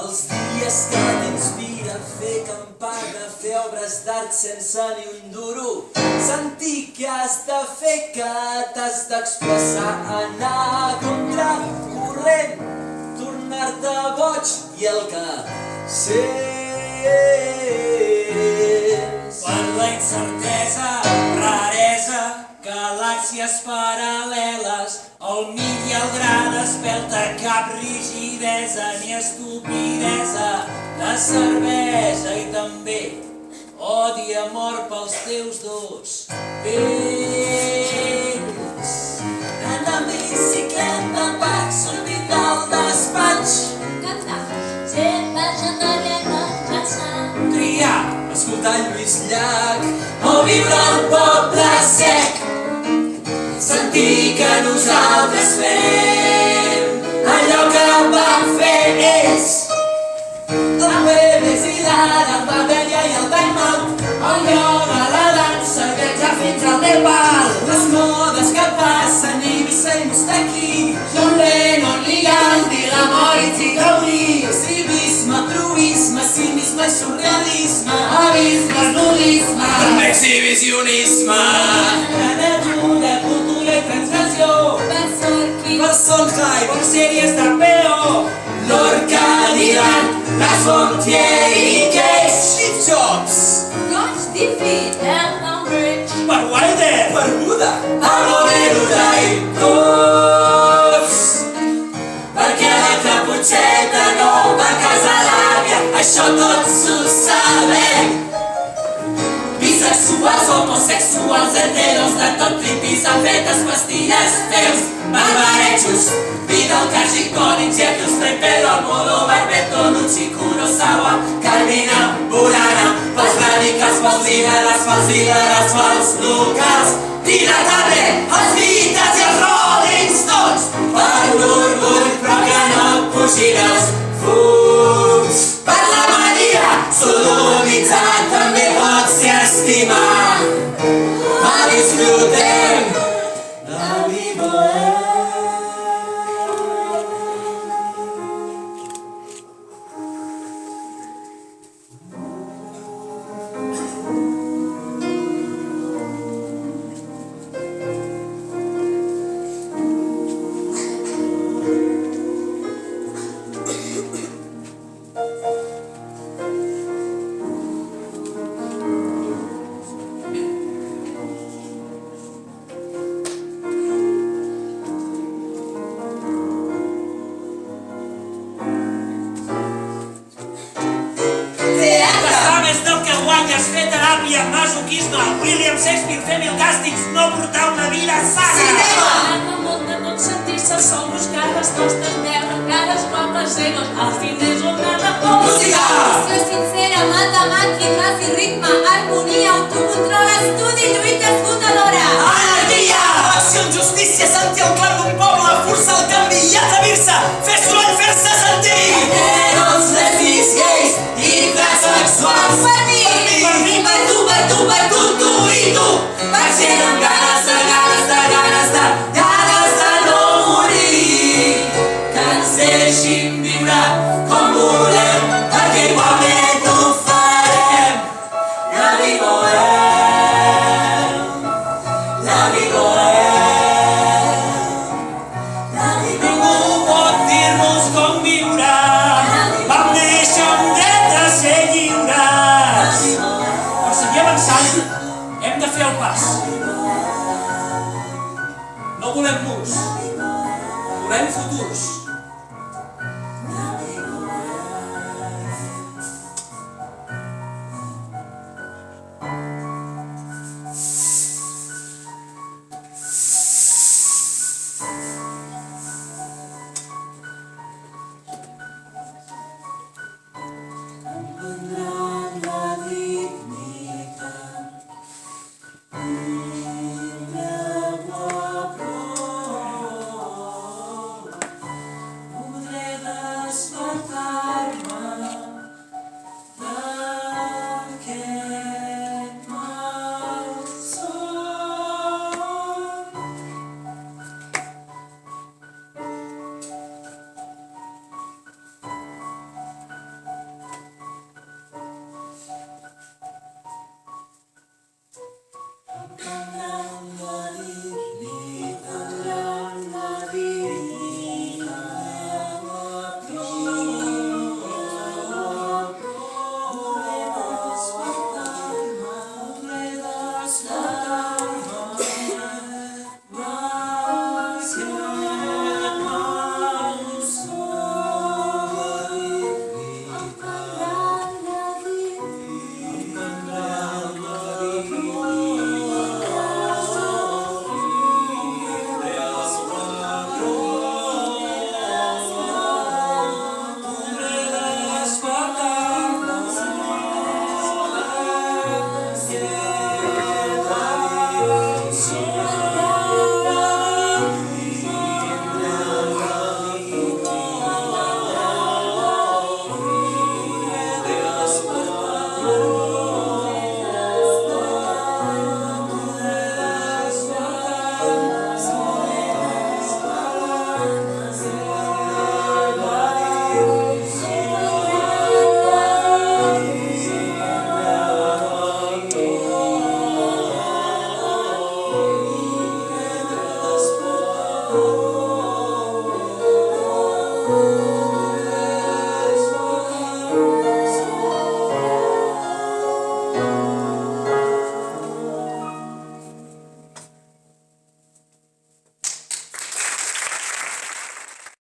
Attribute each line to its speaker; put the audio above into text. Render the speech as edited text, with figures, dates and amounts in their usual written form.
Speaker 1: Els dies que t'inspira a fer campana, fer obres d'art sense ni un duro, sentir que has de fer, que t'has d'expressar, anar contra corrent, tornar-te boig i el que sents.
Speaker 2: Per la incertesa, raresa, galàxies paral·leles, el mig i el gra d'espelta, cap rigidesa ni estupidesa, de cervesa i també odi i amor pels teus dos pells.
Speaker 1: Anar amb bicicleta, pack, sortir del despatx,
Speaker 3: Cantar, sempre genoleta, cansar.
Speaker 2: Triar,
Speaker 1: escoltar Lluís Llach o viure al poble sec, sentir que nosaltres fem allò que van fer ells. El Pérez i l'Ara, el Babella i el time-out, el ioga, la dansa, viatjar fins al Nepal, les modes que passen, Eivissa i Mustaki, John Lennon i Gandhi, la Moritz i Gaudí, civisme, truisme, cinisme i surrealisme, abisme, nudisme, també exhibicionisme, gran ajuda, cultura i transgressió,
Speaker 3: Per Sorkin,
Speaker 1: per Sondheim, per sèries de PO, Lorca, Dylan, Lars von Trier i Cage, Steve Jobs,
Speaker 3: Goig Diffie, Elton Bridge,
Speaker 2: per Wilder,
Speaker 1: per Buda, Pablo Neruda i tots, perquè la Caputxeta no va a casa l'àvia, això tots ho sabem. Bisexuals, homosexuals, heteros, de tot tipis, afetes, pastilles, feus, barbarejos, Vidal, Kaji, Koenig, Jekyll, Pedro, Almodóvar, Beto, Nucci, Kurosawa, Carmina, Burana, pels radicals, pels líderes, pels locals, Tina Turner, els Beatles i els Rolling Stones, per l'orgull però que no pugin els fums, per la Maria, sodomitzat també pot ser estimat, disfrutem la vida.
Speaker 2: Fer teràpia, masoquisme, William Shakespeare, fer mil càstigs, no portar una vida sana.
Speaker 3: Anar molt de tot sentir-se sol, buscar respostes, veure cares, pobles, egos, els diners o una
Speaker 1: Música!
Speaker 3: Ser sincera, matemàtiques i ritme, harmonia, autocontrol, estudi, lluita, esgotadora.
Speaker 1: Anarquia! Acció amb justícia, sentir el clam d'un poble, forçar el canvi i atrevir-se, fer soroll, fer-se sentir. Heteros, lesbis, gais i transexuals.
Speaker 3: Per mi,
Speaker 1: Per tu i tu, per gent amb ganes de no morir, que ens deixin viure com volem, perquè igualment ho farem. La vivolem,
Speaker 2: Ningú pot dir-nos com viure, vam néixer amb dret a ser lliures. Per seguir avançant, hem de fer el pas. No volem murs, volem futurs.